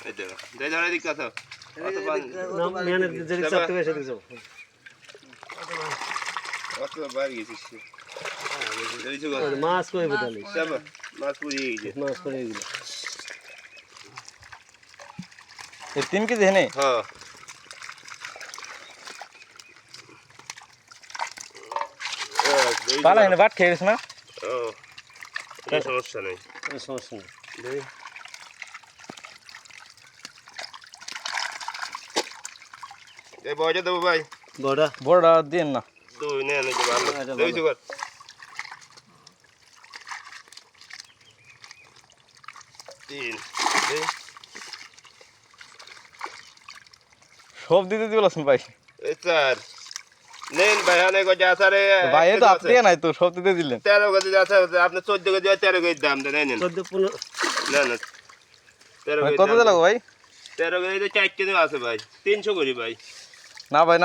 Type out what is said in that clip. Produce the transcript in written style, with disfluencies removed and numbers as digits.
এই দেখো দে ধরে দিক কত কত পান না মেনে যদি চাপতে বেশি দিছো কত বার গেছিস এই যে মাছ কই বদালি সব মাছ পুড়িয়ে গেছে মাছ পড়ে গেল এই 3 কেজি হেনে হ্যাঁ পালা এনে বাট খেয়ে গেছে না ও এই সমস্যা নেই সমস্যা নেই দেই এই বয়টা দেবো ভাই বড়টা দিন না দুই নে নে ভালো দেই সুগার তিন দেই সব দিতে দিবলাস ভাই এই চার নেন ভাই অনেক গজা আছে ভাই এ তো আপনি নাই তো সব দিতে দিলেন 13 গজা আছে আপনি 14 গজা 13 গজা দাম দেন নেন 14 15 না না 13 ভাই গজা কত দিলাম ভাই 13 গজা 4 কেজি আছে ভাই 300 করি ভাই না ভাই